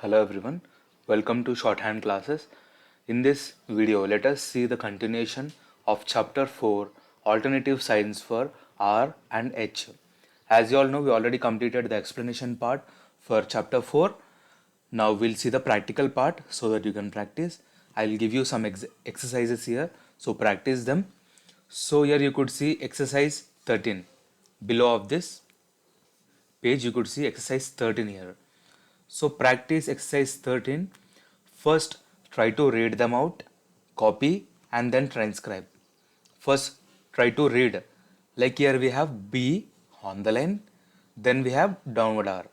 Hello everyone, welcome to shorthand classes. In this video, let us see the continuation of chapter 4 alternative signs for R and H. As you all know, we already completed the explanation part for chapter 4. Now we'll see the practical part so that you can practice. I'll give you some exercises here, so practice them. So here you could see exercise 13. Below of this page you could see exercise 13 here. So practice exercise 13. First, try to read them out, copy, and then transcribe. First, try to read. Like here we have B on the line, then we have downward R.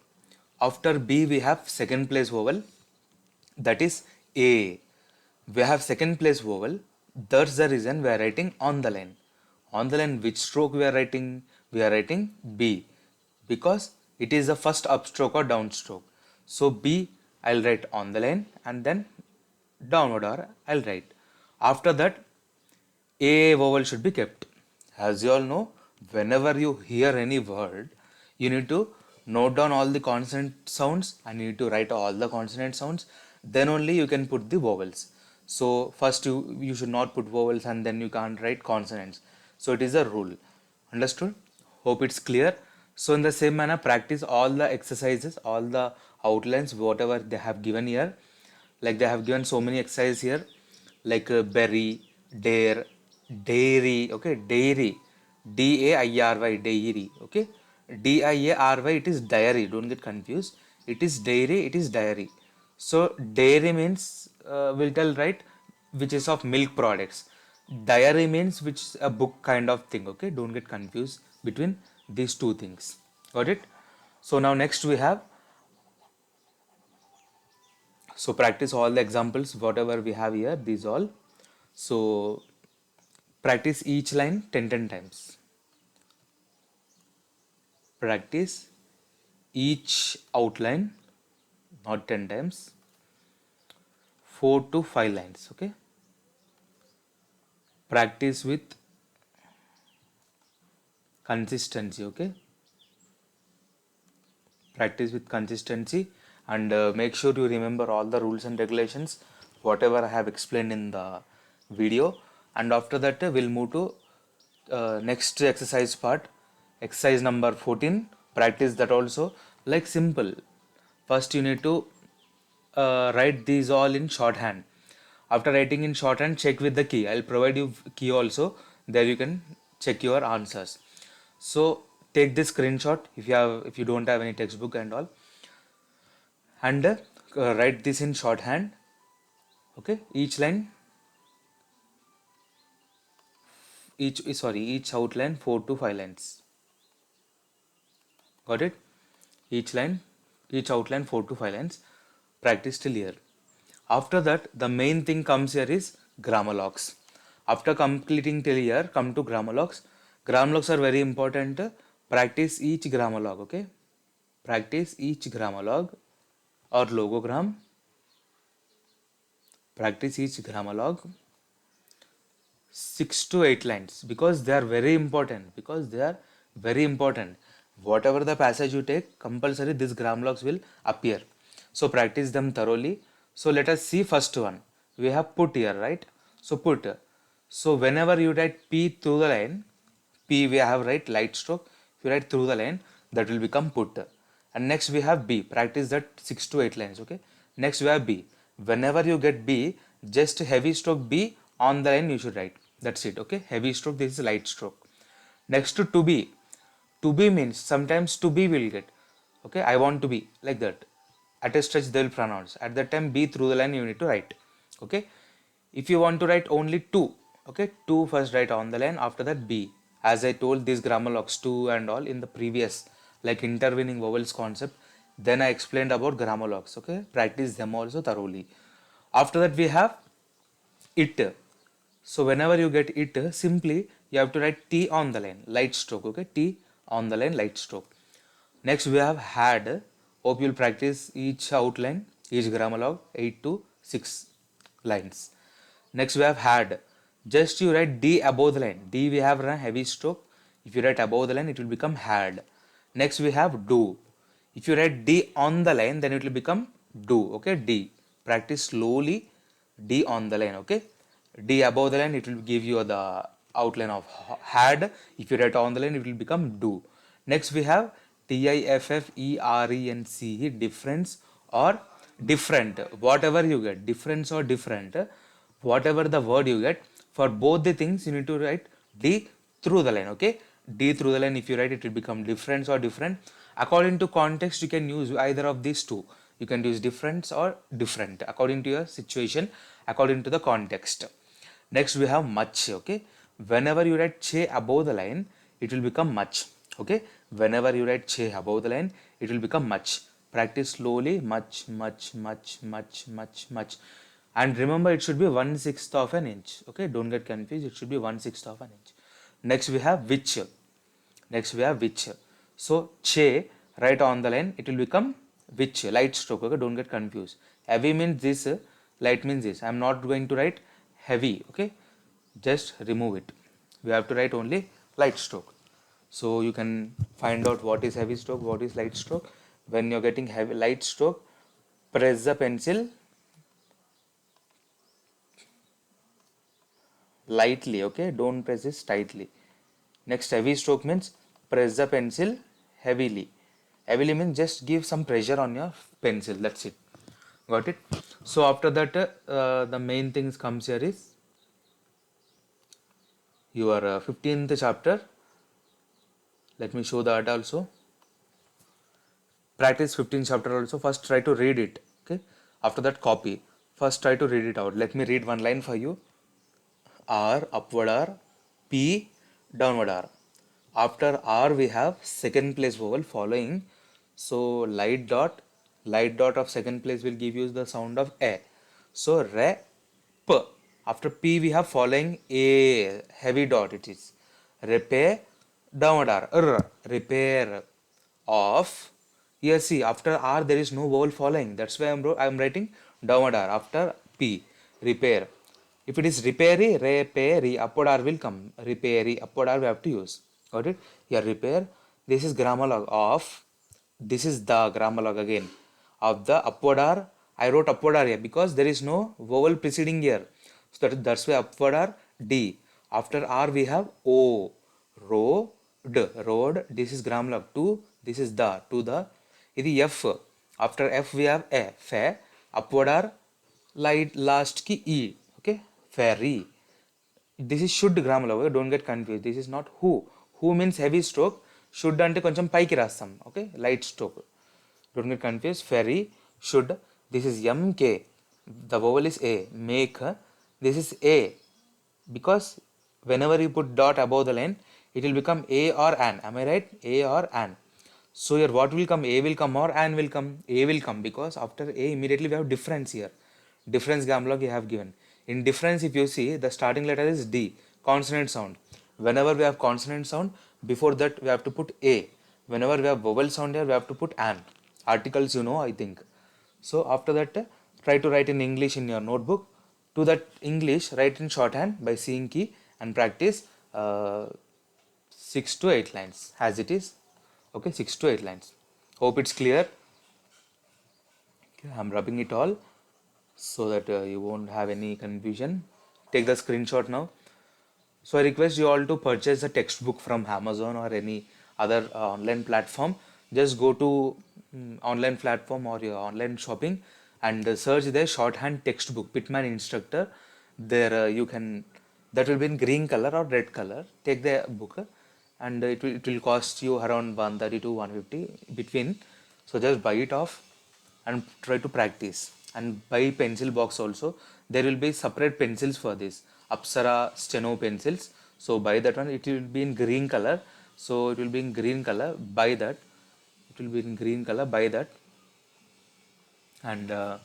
After B, we have second place vowel, that is A. We have second place vowel, that's the reason we are writing on the line. On the line, which stroke we are writing? We are writing B because it is the first upstroke or downstroke. So B I'll write on the line and then downward R I'll write. After that, A vowel should be kept. As you all know, whenever you hear any word, you need to note down all the consonant sounds and you need to write all the consonant sounds. Then only you can put the vowels. So first you should not put vowels and then you can't write consonants. So it is a rule. Understood? Hope it's clear. So in the same manner, practice all the exercises, all the outlines, whatever they have given here. Like they have given so many exercises here, like berry, dare, dairy, okay, dairy, D-A-I-R-Y, dairy, okay, D-I-A-R-Y, it is diary, don't get confused, it is dairy, it is diary. So dairy means, we'll tell, right, which is of milk products. Diary means which is a book kind of thing, okay, don't get confused between these two things, got it? So now next we have, so practice all the examples whatever we have here, these all. So practice each line 10 times. Practice each outline, not 10 times, 4 to 5 lines, okay? Practice with consistency, okay? Practice with consistency and make sure you remember all the rules and regulations whatever I have explained in the video. And after that, we'll move to next exercise part, exercise number 14. Practice that also, like simple. First you need to write these all in shorthand. After writing in shorthand, check with the key. I'll provide you key also, there you can check your answers. So take this screenshot if you don't have any textbook and all, and write this in shorthand, okay? Each line, each outline 4 to 5 lines, got it? Each line, each outline 4 to 5 lines. Practice till here. After that, the main thing comes here is grammar locks. After completing till here, come to grammar locks. Grammar locks are very important. Practice each grammar log, okay? Practice each grammar log or logogram. Practice each grammar log 6 to 8 lines because they are very important. Whatever the passage you take, compulsory these grammar logs will appear. So practice them thoroughly. So let us see first one. We have put here, right? So put. So whenever you write P through the line, P we have write light stroke. If you write through the line, that will become put. And next we have B. Practice that 6 to 8 lines, okay? Next we have B. Whenever you get B, just heavy stroke B on the line you should write. That's it, okay? Heavy stroke, this is light stroke. Next to be. To be means sometimes to be will get, okay? I want to be, like that. At a stretch they will pronounce. At that time B through the line you need to write, okay? If you want to write only to, okay? To first write on the line, after that B. As I told these grammar locks to and all in the previous, like intervening vowels concept, then I explained about grammar locks, okay? Practice them also thoroughly. After that we have it. So whenever you get it, simply you have to write T on the line, light stroke, okay? T on the line, light stroke. Next we have had. Hope you'll practice each outline, each grammar log 8 to 6 lines. Next we have had. Just you write D above the line. D we have a heavy stroke. If you write above the line, it will become had. Next we have do. If you write D on the line, then it will become do. Okay, D. Practice slowly. D on the line. Okay, D above the line, it will give you the outline of had. If you write on the line, it will become do. Next we have difference, difference or different. Whatever you get, difference or different, whatever the word you get, for both the things you need to write D through the line. Okay, D through the line, if you write it will become difference or different. According to context, you can use either of these two. You can use difference or different according to your situation, according to the context. Next we have much. Okay, whenever you write che above the line, it will become much. Okay, whenever you write che above the line, it will become much. Practice slowly. Much, much, much, much, much, much. And remember, it should be 1/6 of an inch. Okay, don't get confused, it should be 1/6 of an inch. Next we have which. Next we have which. So che, right on the line, it will become which, light stroke. Okay, don't get confused. Heavy means this, light means this. I am not going to write heavy. Okay, just remove it. We have to write only light stroke. So you can find out what is heavy stroke, what is light stroke. When you're getting heavy light stroke, press the pencil lightly. Okay, don't press this tightly. Next, heavy stroke means press the pencil heavily. Heavily means just give some pressure on your pencil. That's it. Got it? So after that, the main things comes here is your 15th chapter. Let me show that also. Practice 15th chapter also. First try to read it. Okay. After that, copy. First try to read it out. Let me read one line for you. R, upward R, P, downward R. After R we have second place vowel following. So light dot of second place will give you the sound of A. So re, P. After P we have following A, heavy dot it is. Repair, downward R, repair of. Here see, after R there is no vowel following. That's why I am writing downward R after P, repair. If it is repairy, upward R will come. Repairy, upward R we have to use. Got it? Here repair. This is grammar log of. This is the grammar log again of the upward R. I wrote upward R here because there is no vowel preceding here. So that's why upward R D. After R we have O. Road. Road. This is grammar log 2. This is the. To the. This is F. After F we have A. Fa. Upward R. Light last ki E. Okay. Ferry. This is should grammar log. Don't get confused. This is not who. Who means heavy stroke. Should ante koncham paiki rastam. Okay. Light stroke. Don't get confused. Ferry. Should. This is MK. The vowel is A. Make. This is A. Because whenever you put dot above the line, it will become A or an. Am I right? A or an. So here what will come? A will come or an will come? A will come because after A immediately we have difference here. Difference grammar log you have given. In difference, if you see, the starting letter is D, consonant sound. Whenever we have consonant sound, before that we have to put A. Whenever we have vowel sound here, we have to put an. Articles, you know, I think. So after that, try to write in English in your notebook. To that English, write in shorthand by seeing key and practice 6 to 8 lines as it is. Okay, 6 to 8 lines. Hope it's clear. Okay, I'm rubbing it all so that you won't have any confusion. Take the screenshot now. So I request you all to purchase a textbook from Amazon or any other online platform. Just go to online platform or your online shopping and search the shorthand textbook Pitman Instructor. There you can, that will be in green color or red color. Take the book and it will cost you around 130 to 150 between. So just buy it off and try to practice, and buy pencil box also. There will be separate pencils for this, Apsara steno pencils. So buy that one. It will be in green color. So it will be in green color. Buy that. It will be in green color. Buy that. And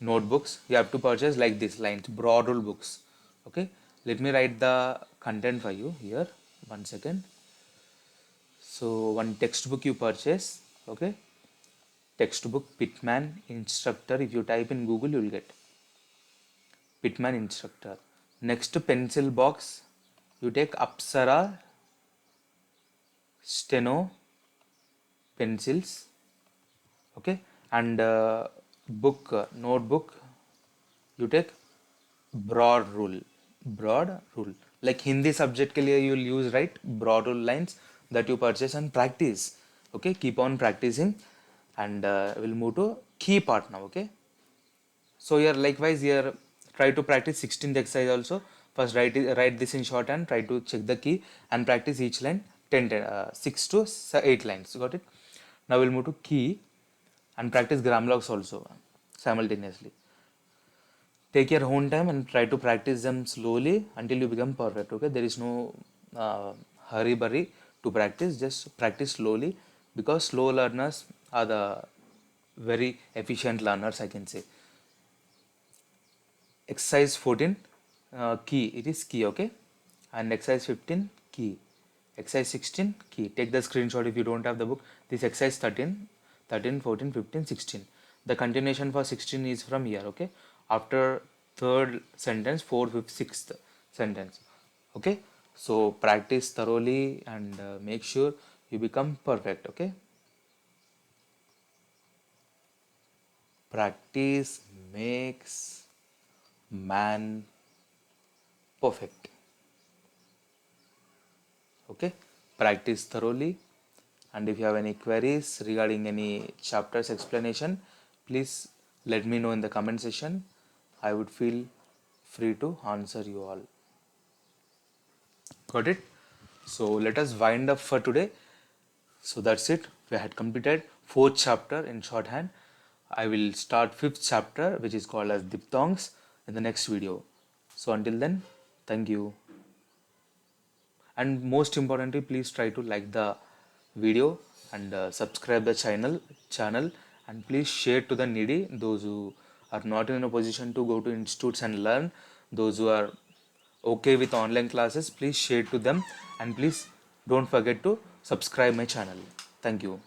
notebooks you have to purchase like this lines, broad rule books. Okay. Let me write the content for you here. 1 second. So one textbook you purchase. Okay. Textbook Pitman Instructor. If you type in Google, you will get Pitman Instructor. Next pencil box, you take Apsara Steno pencils. Okay, and book notebook, you take broad rule like Hindi subject के लिए you will use right broad rule lines that you purchase and practice. Okay, keep on practicing, and we'll move to key part now. Okay, so here likewise here try to practice 16th exercise also. First write this in shorthand, try to check the key and practice each line 6 to 8 lines. Got it? Now we'll move to key and practice grammar logs also simultaneously. Take your own time and try to practice them slowly until you become perfect. Okay, there is no hurry burry to practice, just practice slowly, because slow learners are the very efficient learners, I can say. Exercise 14 key, it is key. Okay, and exercise 15 key, exercise 16 key. Take the screenshot if you don't have the book. This exercise 13, 14, 15, 16. The continuation for 16 is from here. Okay, after third sentence, fourth, fifth, sixth sentence. Okay, so practice thoroughly and make sure you become perfect. Okay, practice makes man perfect. Okay, practice thoroughly, and if you have any queries regarding any chapters explanation, please let me know in the comment section. I would feel free to answer you all. Got it? So let us wind up for today. So that's it, we had completed fourth chapter in shorthand. I will start fifth chapter, which is called as diphthongs, in the next video. So until then, thank you. And most importantly, please try to like the video and subscribe the channel, and please share to the needy, those who are not in a position to go to institutes and learn, those who are okay with online classes, please share to them, and please don't forget to subscribe my channel. Thank you.